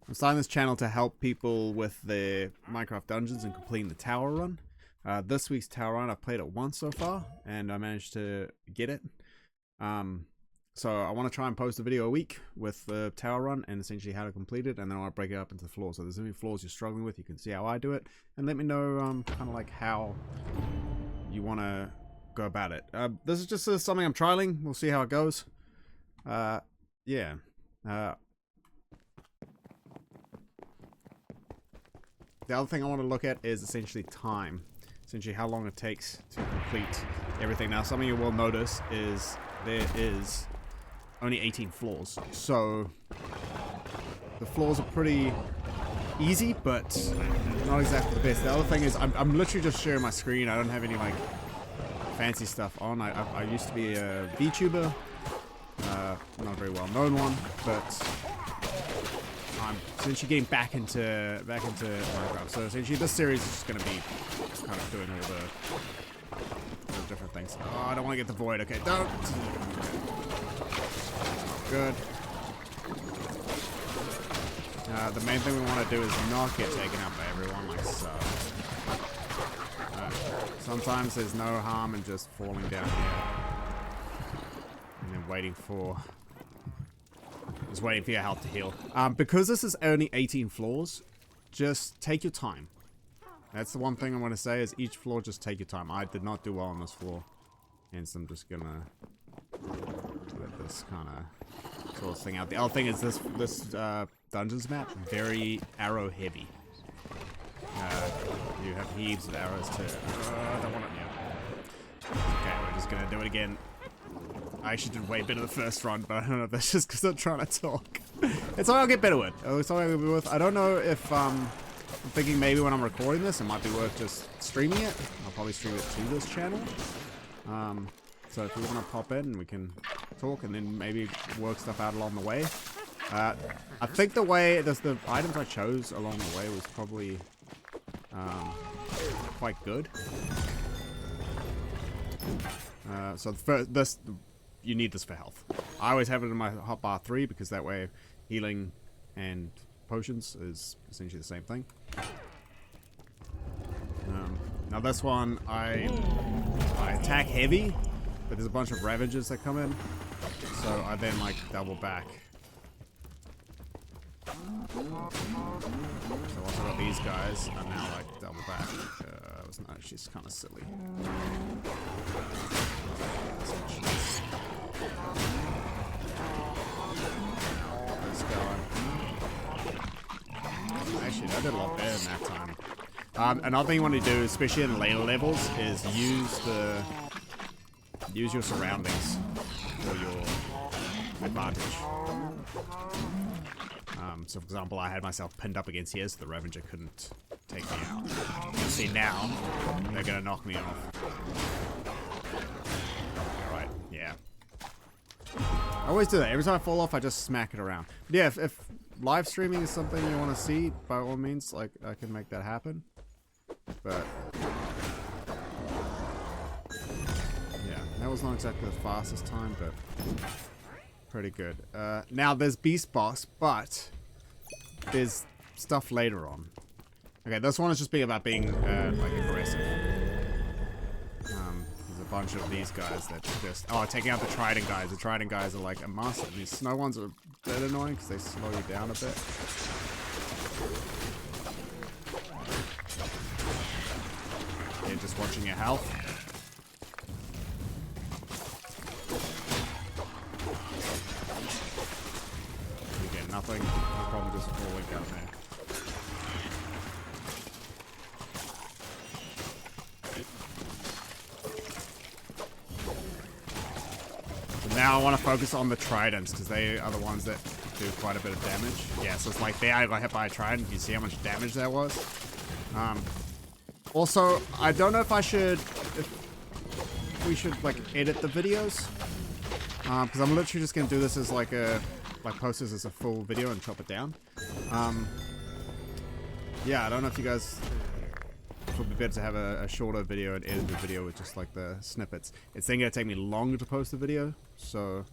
I'm starting this channel to help people with their Minecraft dungeons and completing the tower run. This week's tower run, I've played it once so far, and I managed to get it. So I want to try and post a video a week with the tower run and essentially how to complete it, and then I want to break it up into the floors. So if there's any floors you're struggling with, you can see how I do it, and let me know kind of like how you want to go about it. This is just something I'm trialing. We'll see how it goes. Yeah. The other thing I want to look at is essentially time. Essentially how long it takes to complete everything. Now, something you will notice is there is only 18 floors. So the floors are pretty easy, but not exactly the best. The other thing is I'm literally just sharing my screen. I don't have any like fancy stuff on. I used to be a VTuber. Not a very well known one, but I'm essentially getting back into Minecraft. So essentially this series is just going to be kind of doing all the different things. Oh, I don't want to get the void. Okay, don't. Good. The main thing we want to do is not get taken out by everyone like so. Sometimes there's no harm in just falling down here and then waiting for your health to heal. Because this is only 18 floors, just take your time. That's the one thing I want to say is each floor, just take your time. I did not do well on this floor, hence I'm just gonna let this kind of sort this thing out. The other thing is this dungeons map very arrow heavy. You have heaps of arrows too. I don't want it yet. Okay, we're just gonna do it again. I actually did way better the first run, but I don't know if that's just because I'm trying to talk. It's something I'll get better with. It's something I'll get better with. I don't know if I'm thinking maybe when I'm recording this, it might be worth just streaming it. I'll probably stream it to this channel. So if you want to pop in, we can talk and then maybe work stuff out along the way. I think the items I chose along the way was probably quite good. So you need this for health. I always have it in my hotbar 3 because that way healing and potions is essentially the same thing. Now this one I attack heavy, but there's a bunch of ravagers that come in, so I then like double back. So once I got these guys, I now like double back. It was not actually kind of silly. Actually, I did a lot better than that time. Another thing you want to do, especially in later levels, is use your surroundings for your advantage. So for example, I had myself pinned up against here so the Ravager couldn't take me out. You'll see now, they're gonna knock me off. Alright, yeah. I always do that. Every time I fall off, I just smack it around. But yeah, if live streaming is something you want to see, by all means, like, I can make that happen. But yeah, that was not exactly the fastest time, but pretty good. Now there's Beast Boss, but there's stuff later on. Okay, this one is just being about being like aggressive. There's a bunch of these guys that just taking out the Trident guys. The Trident guys are like a must. These snow ones are a bit annoying because they slow you down a bit. Yeah, just watching your health. Nothing, no problem just falling down there. So now I want to focus on the tridents because they are the ones that do quite a bit of damage. Yeah, so it's like there I got hit by a trident. You see how much damage that was? Also, I don't know if we should like edit the videos. Because I'm literally just going to do this as like post this as a full video and chop it down. Yeah, I don't know if you guys it would be better to have a shorter video and edit the video with just like the snippets. It's then going to take me longer to post the video, so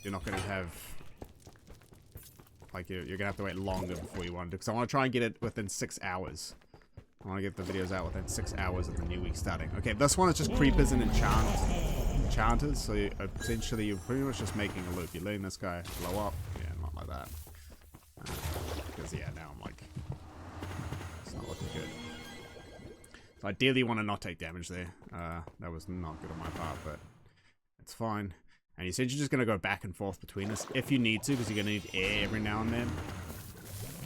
you're not going to have like you're gonna have to wait longer before you want to, because I want to try and get it within 6 hours. I want to get the videos out within 6 hours of the new week starting. Okay, this one is just creepers and enchanters, so essentially you're pretty much just making a loop. You're letting this guy blow up. Yeah, not like that. Because yeah, now I'm like, it's not looking good. So ideally you want to not take damage there. That was not good on my part, but it's fine. And you said you're just going to go back and forth between this if you need to, because you're going to need air every now and then.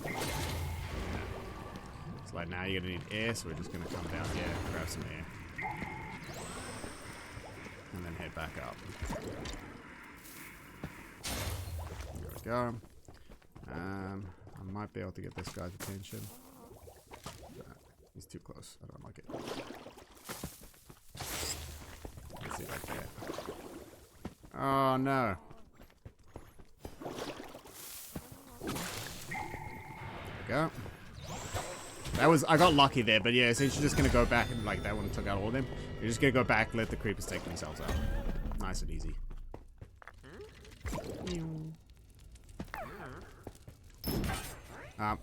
Yeah. So like now you're going to need air, so we're just going to come down here, grab some air. And then head back up. There we go. I might be able to get this guy's attention. He's too close. I don't like it. Let's see right there. Oh no. There we go. That was, I got lucky there, but yeah, so you're just gonna go back and like that one took out all of them. You're just gonna go back, let the creepers take themselves out. Nice and easy.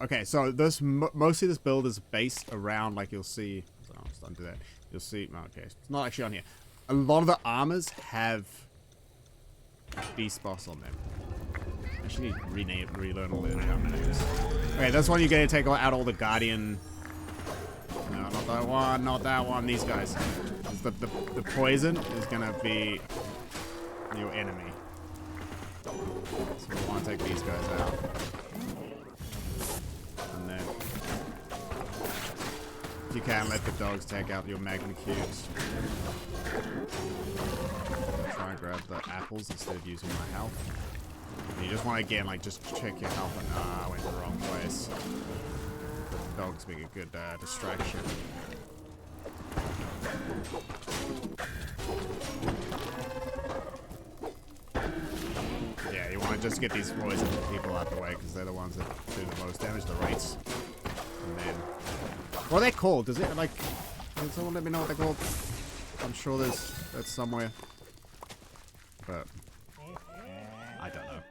Okay, so this mostly this build is based around, like you'll see. So I'll just undo that. You'll see. Okay, it's not actually on here. A lot of the armors have beast boss on them. I actually need to relearn all the enchantment names. Okay, this one you're gonna take out all the guardian. No, not that one. Not that one. These guys. The poison is gonna be your enemy. So we want to take these guys out. And then you can let the dogs take out your magma cubes. Try and grab the apples instead of using my health. And you just want to again, like, just check your health. And I went to the wrong place. The dogs being a good distraction. Yeah, you want to just get these poison people out the way because they're the ones that do the most damage, the rates. And then, what are they called? Does it like? Can someone let me know what they're called? I'm sure that's somewhere, but I don't know.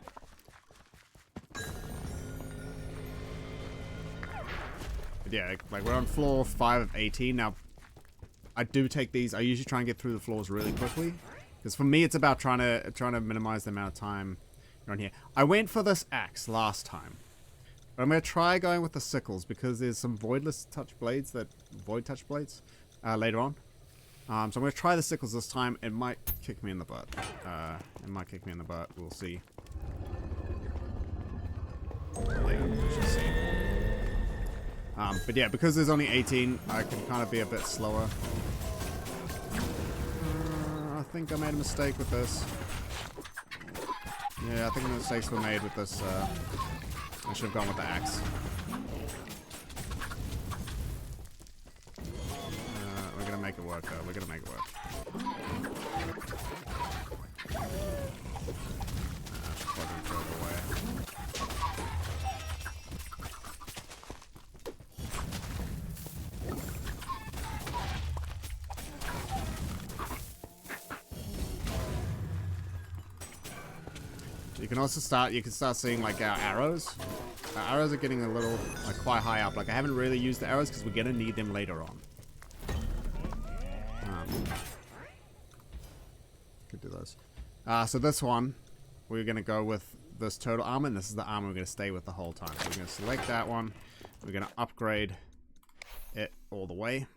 But yeah, like we're on floor 5 of 18 now. I do take these. I usually try and get through the floors really quickly, because for me it's about trying to minimize the amount of time you're on here. I went for this axe last time, but I'm gonna try going with the sickles because there's some void touch blades later on. So I'm gonna try the sickles this time. It might kick me in the butt. We'll see. Yeah, we should see. But yeah, because there's only 18, I can kind of be a bit slower. I think I made a mistake with this. Yeah, I think the mistakes were made with this. I should have gone with the axe. We're gonna make it work though. We're gonna make it work. Plug him further away. You can also start seeing like our arrows. Our arrows are getting a little, like, quite high up. Like, I haven't really used the arrows because we're gonna need them later on. Could do those. So this one, we're gonna go with this total armor, and this is the armor we're gonna stay with the whole time. So we're gonna select that one. We're gonna upgrade it all the way.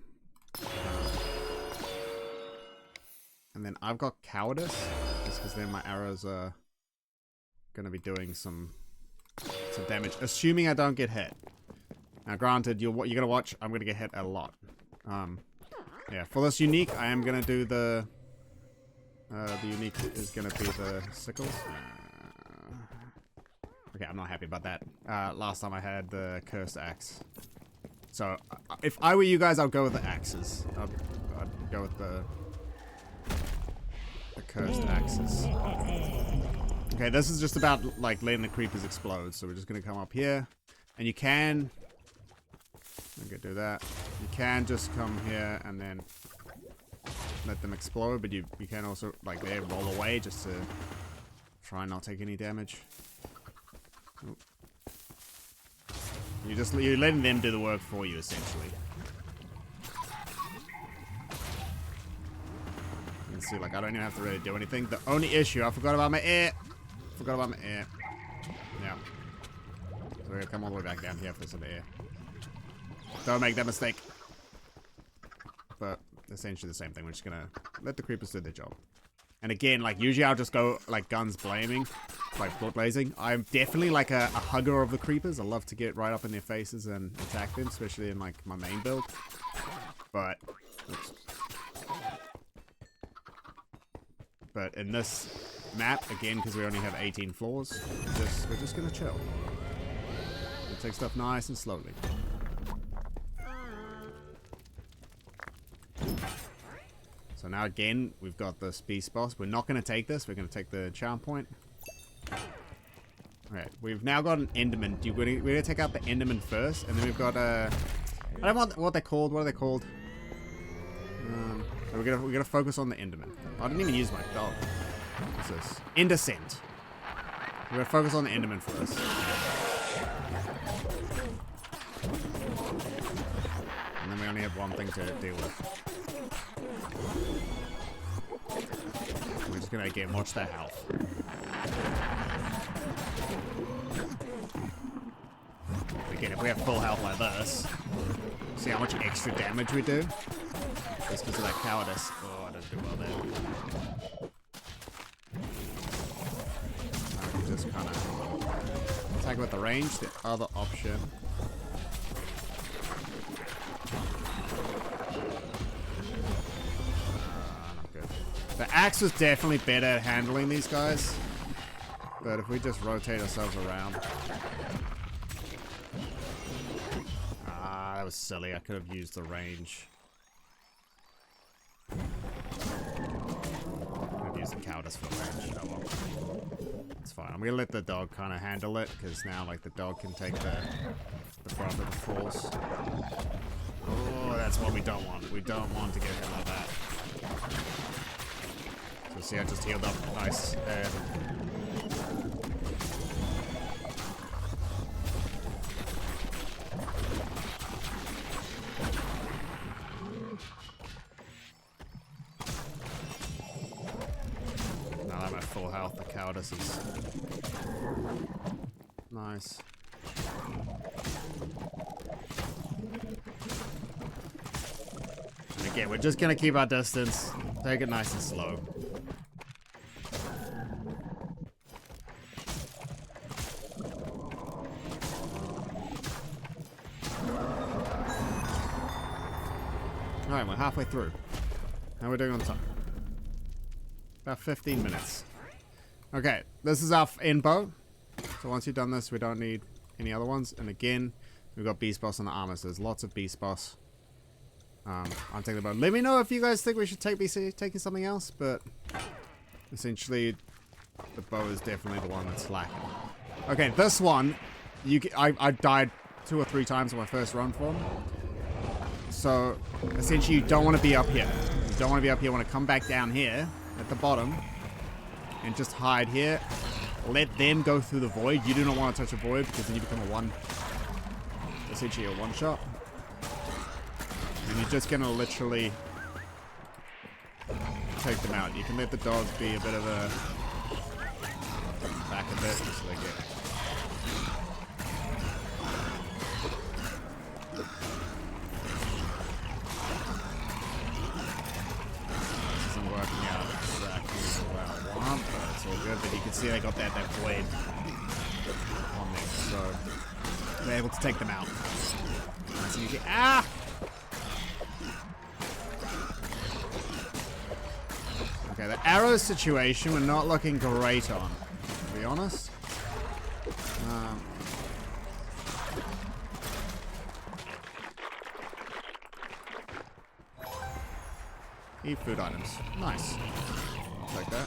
And then I've got cowardice, just because then my arrows are gonna be doing some damage, assuming I don't get hit. Now, granted, you're gonna watch. I'm gonna get hit a lot. Yeah, for this unique, I am gonna do the unique is gonna be the sickles. Okay, I'm not happy about that. Last time I had the cursed axe. So if I were you guys, I'd go with the axes. I'd go with the cursed axes. Okay, this is just about, like, letting the creepers explode. So we're just going to come up here. And you can... Okay, do that. You can just come here and then let them explode. But you can also, like, there, roll away just to try and not take any damage. Oop. You're letting them do the work for you, essentially. You can see, like, I don't even have to really do anything. The only issue, I forgot about my air. Yeah. So we're gonna come all the way back down here for some air. Don't make that mistake. But essentially the same thing. We're just gonna let the creepers do their job. And again, like, usually I'll just go, like, guns blaming, like, blood blazing. I'm definitely, like, a hugger of the creepers. I love to get right up in their faces and attack them, especially in, like, my main build. But, oops. But in this map, again, because we only have 18 floors, we're just gonna chill. We'll take stuff nice and slowly. So now again, we've got this beast boss. We're not going to take this. We're going to take the charm point. Alright, we've now got an Enderman. We're going to take out the Enderman first, and then we've got I don't know what they're called. What are they called? So we're gonna focus on the Enderman. I didn't even use my dog. What's this? Endersent. We're gonna focus on the Enderman first. And then we only have one thing to deal with. We're just gonna again watch their health. Again, if we have full health like this, see how much extra damage we do? Just because of that cowardice. Oh, I didn't do well there. I can just kind of attack with the range. The other option. Not good. The axe was definitely better at handling these guys. But if we just rotate ourselves around. That was silly. I could have used the range. I've used the cowardice for the range. Oh well. It's fine. I'm gonna let the dog kind of handle it, because now, like, the dog can take the brunt of the falls. Oh, that's what we don't want. We don't want to get hit like that. So see, I just healed up. Nice. Full health, the cowardice is nice. And again, we're just gonna keep our distance, take it nice and slow. Alright, we're halfway through. How are we doing on time? About 15 minutes. Okay, this is our end bow. So once you've done this, we don't need any other ones. And again, we've got beast boss on the armor, so there's lots of beast boss. I'm taking the bow. Let me know if you guys think we should be taking something else, but essentially, the bow is definitely the one that's lacking. Okay, this one, I died 2 or 3 times on my first run for him. So essentially, you don't want to be up here. You don't want to be up here. You want to come back down here at the bottom. And just hide here. Let them go through the void. You do not want to touch a void, because then you become essentially a one-shot. And you're just going to literally take them out. You can let the dog be a bit of a back a bit, just so they get. This isn't working out exactly what I want, but it's all good. But you can see they got that void on them, so they're able to take them out. So you get Okay, the arrow situation we're not looking great on, to be honest. Eat food items. Nice. I'll take that.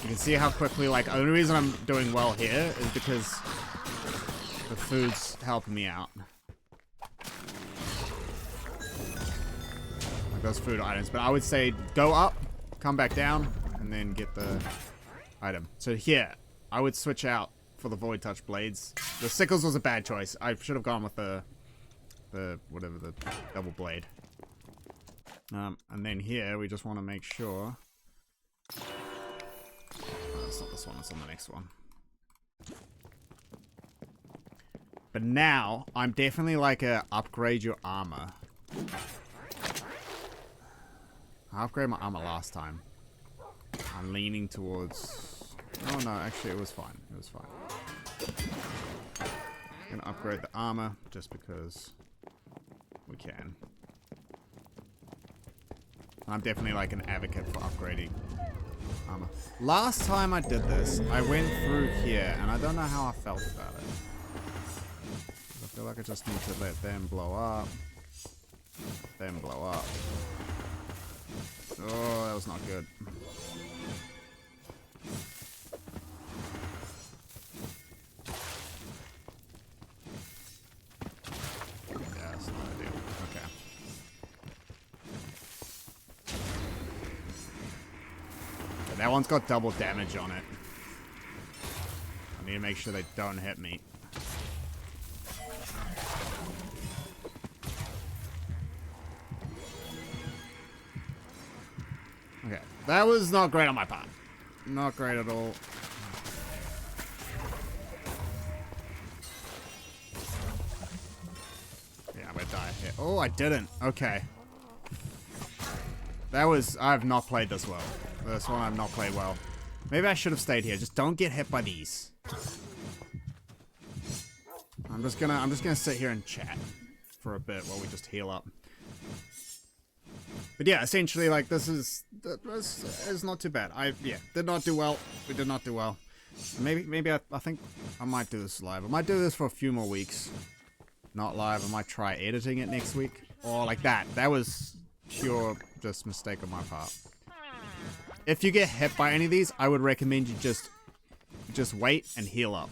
You can see how quickly, like, the only reason I'm doing well here is because the food's helping me out. Like those food items. But I would say go up, come back down, and then get the item. So here, I would switch out for the Void Touch blades. The sickles was a bad choice. I should have gone with the whatever, the double blade. And then here we just want to make sure. Oh, it's not this one. It's on the next one. But now I'm definitely like a upgrade your armor. I upgraded my armor last time. I'm leaning towards... Oh no, actually it was fine. It was fine. I'm gonna upgrade the armor just because we can. I'm definitely like an advocate for upgrading armor. Last time I did this, I went through here and I don't know how I felt about it. I feel like I just need to let them blow up. Them blow up. Oh, that was not good. Yeah, that's not ideal. Okay. But that one's got double damage on it. I need to make sure they don't hit me. Okay, that was not great on my part. Not great at all. Yeah, I'm gonna die here. Oh, I didn't. Okay. That was... I have not played this well. This one I've not played well. Maybe I should have stayed here. Just don't get hit by these. I'm just gonna sit here and chat for a bit while we just heal up. But yeah, essentially, like, this is not too bad. Did not do well. We did not do well. Maybe I think I might do this live. I might do this for a few more weeks. Not live. I might try editing it next week. Or like that. That was pure just mistake on my part. If you get hit by any of these, I would recommend you just wait and heal up.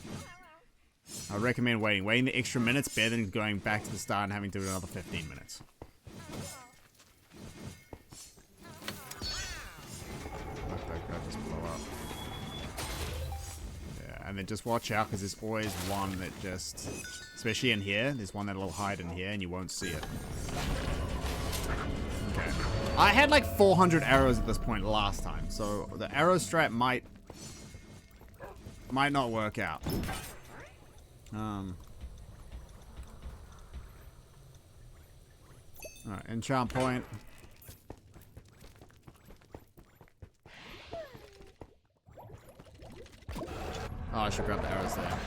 I would recommend waiting. Waiting the extra minutes better than going back to the start and having to do another 15 minutes. And then just watch out, because there's always one that just, especially in here, there's one that'll hide in here and you won't see it. Okay. I had like 400 arrows at this point last time, so the arrow strat might not work out. Alright, enchant point. Oh, I should grab the arrows there.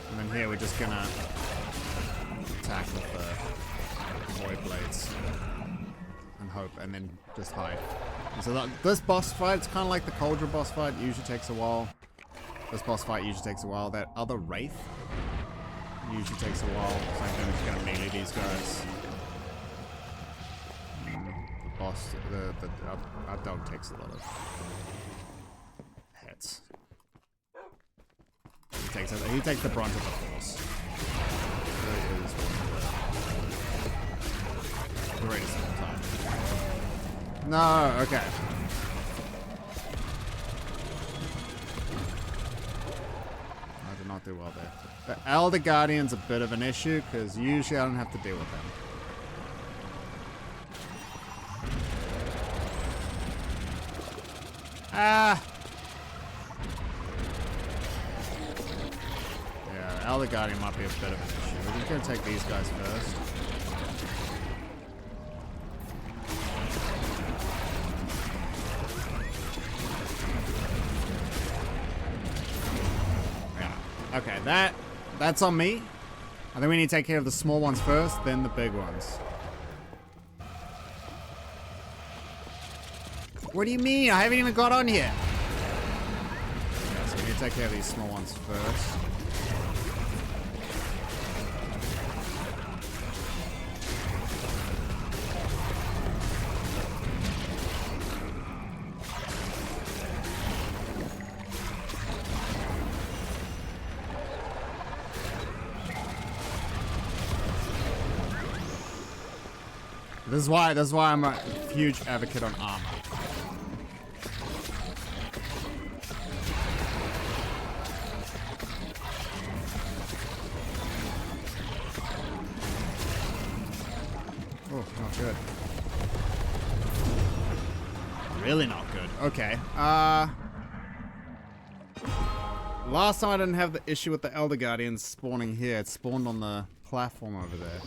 And then here we're just gonna attack with the void blades and hope, and then just hide. And so this boss fight, it's kind of like the Cauldron boss fight. It usually takes a while. This boss fight usually takes a while. That other Wraith usually takes a while. So I'm just gonna melee these guys. The boss, our dog takes a lot of hits. He takes the brunt of the force. Really is one of the greatest of all time. No, okay. I did not do well there. The Elder Guardian's a bit of an issue, because usually I don't have to deal with them. Ah! Elder Guardian might be a bit of an issue. We're just going to take these guys first. Yeah. Okay, that's on me. I think we need to take care of the small ones first, then the big ones. What do you mean? I haven't even got on here. Okay, so we need to take care of these small ones first. This is why I'm a huge advocate on armor. good. Really not good. Okay. Last time I didn't have the issue with the Elder Guardians spawning here. It spawned on the platform over there.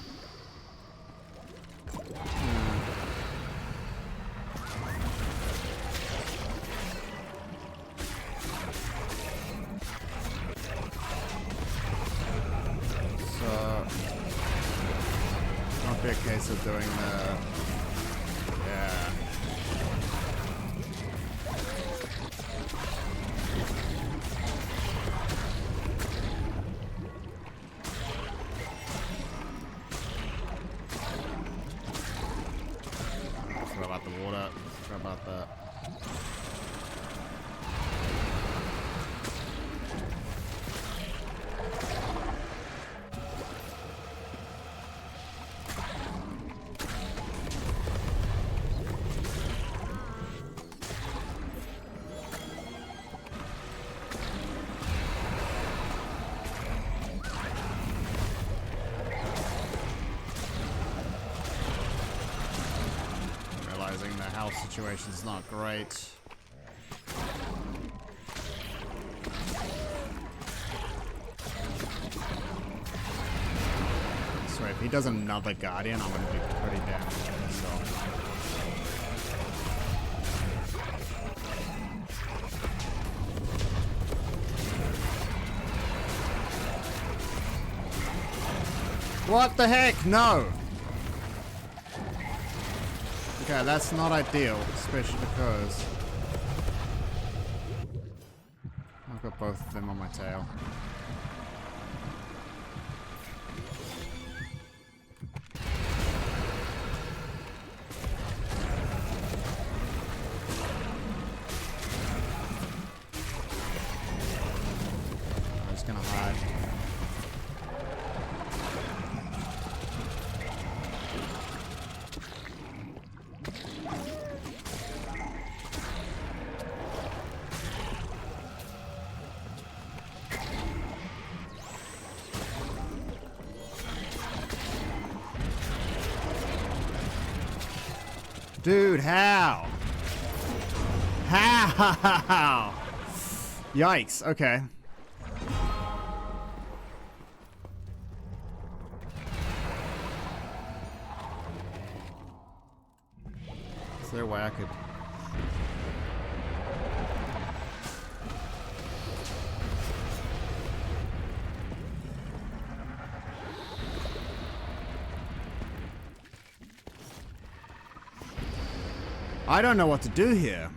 So, might be a case of doing the... Yeah. Forgot about the water. Forgot about that. The health situation's not great. So if he does another Guardian, I'm gonna be pretty damaged myself. What the heck? No! Okay, that's not ideal, especially because I've got both of them on my tail. I'm just gonna hide. Dude, how? How? Yikes, okay. Is there a way I could... I don't know what to do here.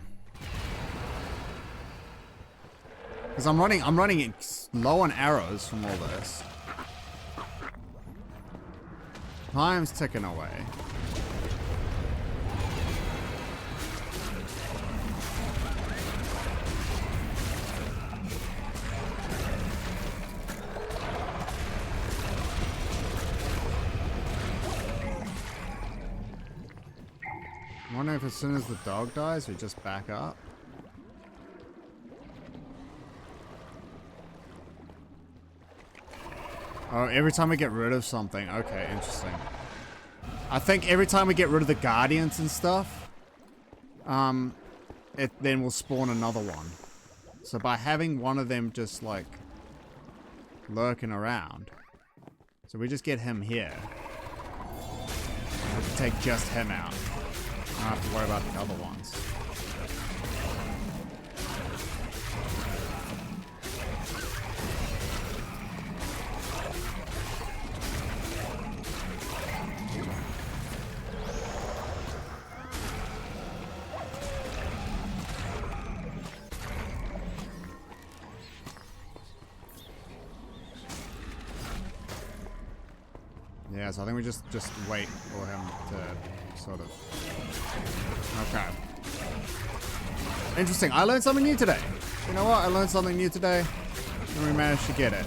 Because I'm running it low on arrows from all this. Time's ticking away. I wonder if as soon as the dog dies, we just back up. Oh, every time we get rid of something. Okay, interesting. I think every time we get rid of the Guardians and stuff, it then will spawn another one. So by having one of them just like lurking around, so we just get him here. We can take just him out. I don't have to worry about the other ones. Yeah, so I think we just wait for him to sort of... Okay. Interesting. I learned something new today. You know what? I learned something new today, and we managed to get it.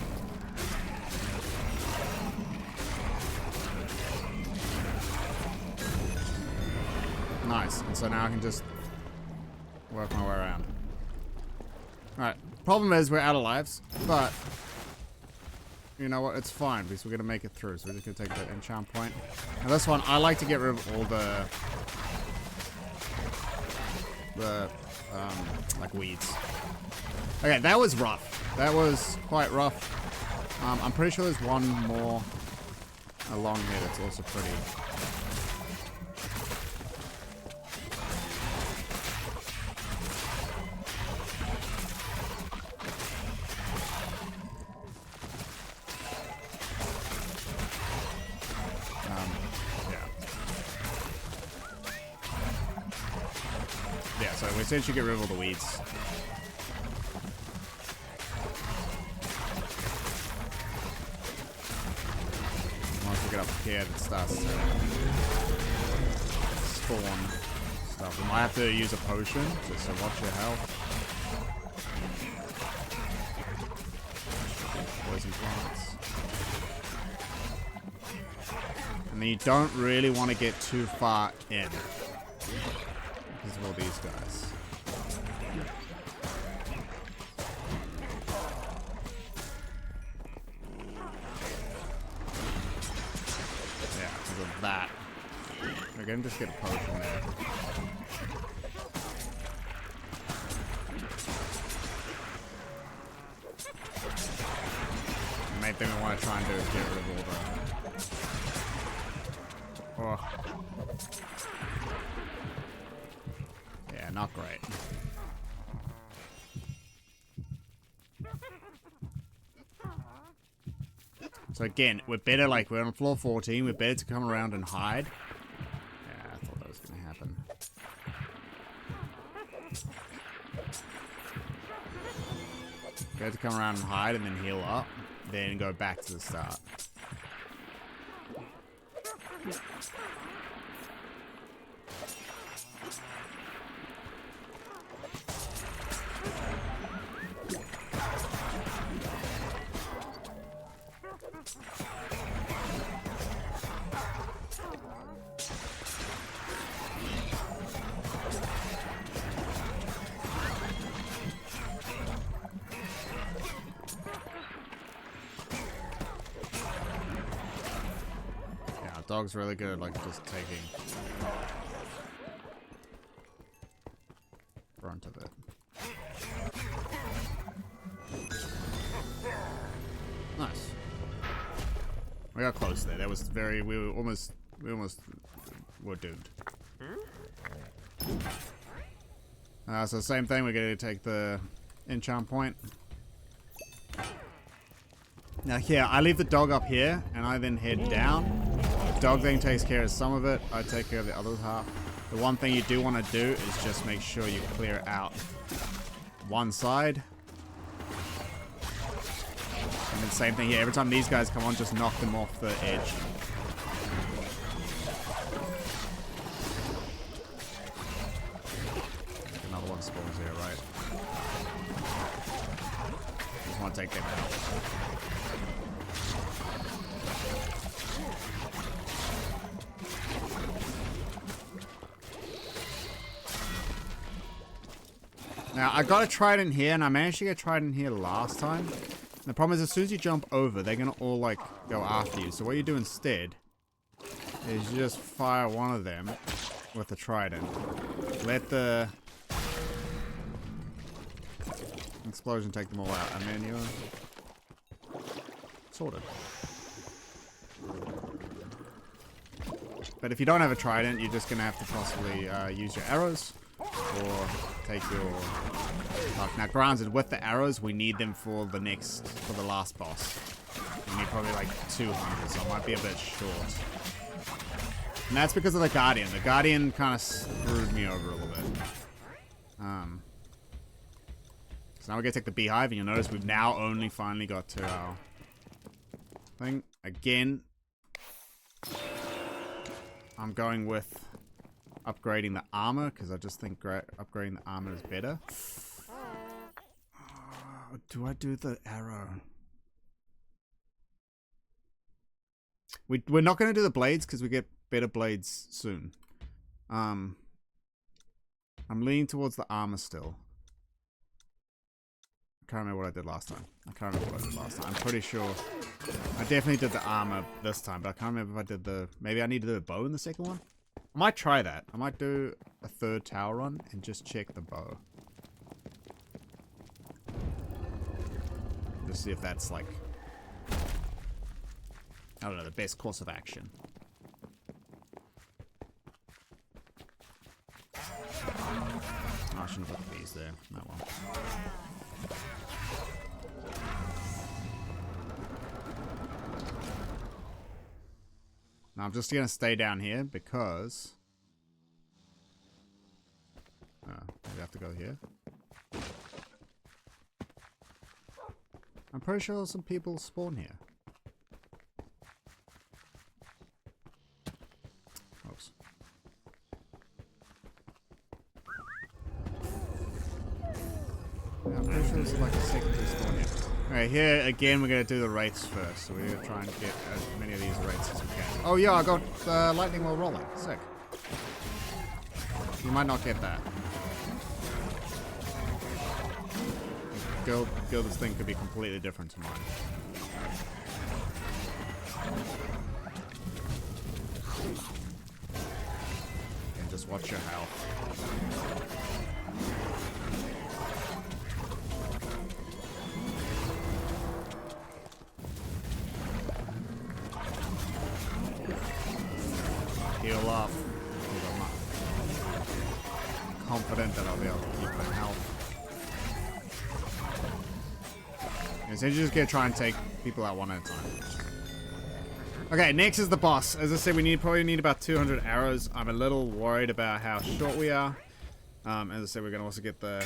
Nice. And so now I can just work my way around. Alright. Problem is we're out of lives, but you know what? It's fine because we're gonna make it through. So we're just gonna take the enchant point. And this one, I like to get rid of all the like weeds. Okay, that was rough. That was quite rough. I'm pretty sure there's one more along here that's also pretty. Yeah, so we essentially get rid of all the weeds. Once we get up here, it starts to spawn stuff. We might have to use a potion, just so watch your health. Poison plants. And then you don't really want to get too far in. Because of all these guys. Yeah, because of that. We're gonna just get a potion there. The main thing we want to try and do is get rid of all the... Oh. Yeah, not great. So again, we're better, like, we're on floor 14, we're better to come around and hide. Yeah, I thought that was gonna happen. Better to come around and hide and then heal up, then go back to the start. Dog's really good, like just taking front of it. Nice. We got close there. That was very. We almost were doomed. So same thing. We're gonna take the enchant point. Now here, I leave the dog up here, and I then head down. Dog then takes care of some of it. I take care of the other half. The one thing you do want to do is just make sure you clear out one side. And then same thing here. Every time these guys come on, just knock them off the edge. Another one spawns here, right? Just want to take them out. Now, I got a trident here, and I managed to get a trident here last time. And the problem is, as soon as you jump over, they're going to all, like, go after you. So what you do instead is you just fire one of them with the trident. Let the explosion take them all out, and then you're sorted. But if you don't have a trident, you're just going to have to possibly use your arrows. Or take your... Now, granted, with the arrows, we need them for the last boss. We need probably like 200, so it might be a bit short. And that's because of the Guardian. The Guardian kind of screwed me over a little bit. So now we're going to take the Beehive, and you'll notice we've now only finally got to our thing. Again, I'm going with upgrading the armor, because I just think upgrading the armor is better. Do I do the arrow? We're not going to do the blades, because we get better blades soon. I'm leaning towards the armor still. can't remember what I did last time. I'm pretty sure I definitely did the armor this time, but I can't remember if I did the... Maybe I need to do a bow in the second one? I might try that. I might do a third tower run and just check the bow. Just see if that's like... I don't know, the best course of action. Oh, I shouldn't put the bees there. No one. Now I'm just gonna stay down here because... maybe I have to go here. I'm pretty sure some people spawn here. Oops. Yeah, I'm pretty sure this is like a secondary spawn here. Alright, here again we're gonna do the wraiths first. So we're gonna try and get as many of these wraiths as we can. Oh yeah, I got lightning while rolling. Sick. You might not get that. Gilda's thing could be completely different to mine. And just watch your health. Heal up. I'm not confident that I'll be able to keep my health. So you're just gonna try and take people out one at a time. Okay, next is the boss. As I said, we probably need about 200 arrows. I'm a little worried about how short we are. As I said, we're gonna also get the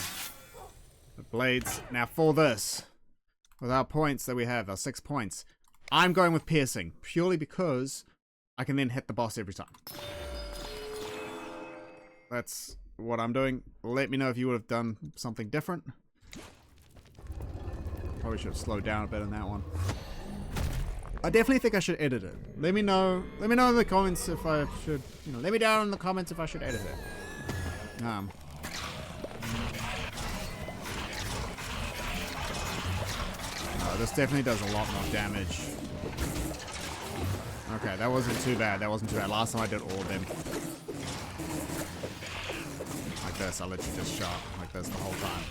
blades. Now for this, with our points that we have, our 6 points, I'm going with piercing purely because I can then hit the boss every time. That's what I'm doing. Let me know if you would have done something different. Probably should have slowed down a bit on that one. I definitely think I should edit it. Let me know in the comments if I should, let me down in the comments if I should edit it. This definitely does a lot more damage. Okay, that wasn't too bad. Last time I did all of them. Like this, I literally just shot like this the whole time.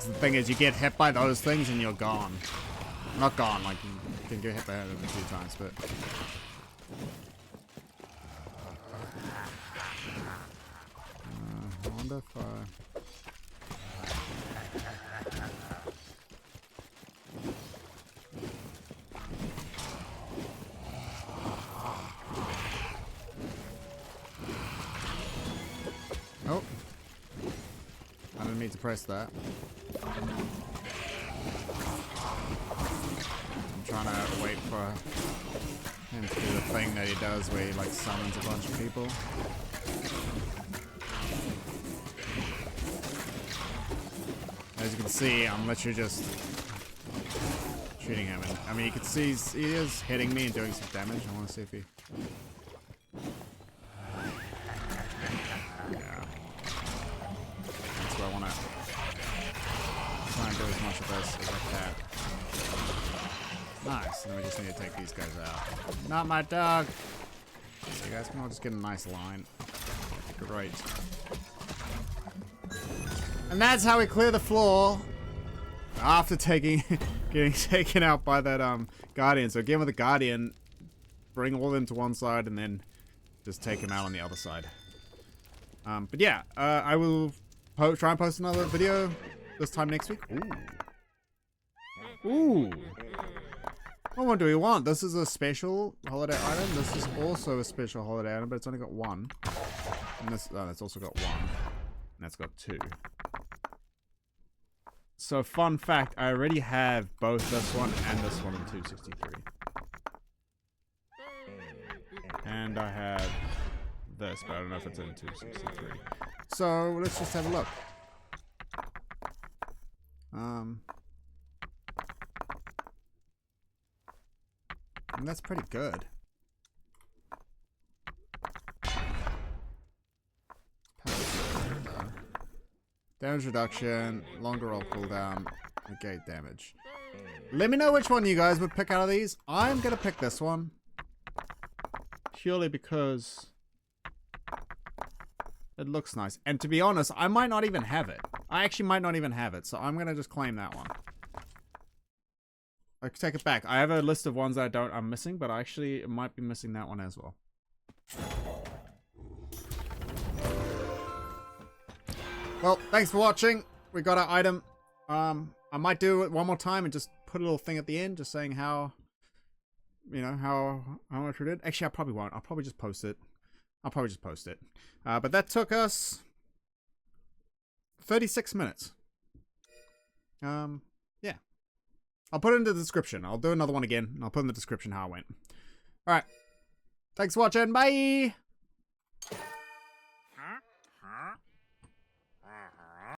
The thing is, you get hit by those things and you're gone. Not gone, like you can get hit by them a few times, but... I wonder if Oh! I didn't mean to press that. I'm trying to wait for him to do the thing that he does where he like summons a bunch of people. As you can see, I'm literally just shooting him. And, I mean, you can see he is hitting me and doing some damage. I want to see if he... I want to try and do as much of this as I can. Nice. And then we just need to take these guys out. Not my dog. So you guys can all just get a nice line. Great. And that's how we clear the floor after getting taken out by that guardian. So again with the guardian, bring all of them to one side and then just take him out on the other side. But yeah, I will try and post another video this time next week. Ooh. Ooh. What one do we want? This is a special holiday item. This is also a special holiday item, but it's only got one. And this, it's also got one. And that's got two. So fun fact, I already have both this one and this one in 263. And I have this, but I don't know if it's in 263. So let's just have a look. And that's pretty good. Damage reduction, longer roll cooldown, Negate damage. Let me know which one you guys would pick out of these. I'm gonna pick this one. Purely because it looks nice. And to be honest, I might not even have it. I actually might not even have it. So I'm gonna just claim that one. I take it back. I have a list of ones that I'm missing, but I actually might be missing that one as well. Well, thanks for watching. We got our item. I might do it one more time and just put a little thing at the end, just saying how, you know, how much we did. Actually, I probably won't. I'll probably just post it. But that took us 36 minutes. Yeah. I'll put it in the description. I'll do another one again. And I'll put in the description how I went. All right. Thanks for watching. Bye.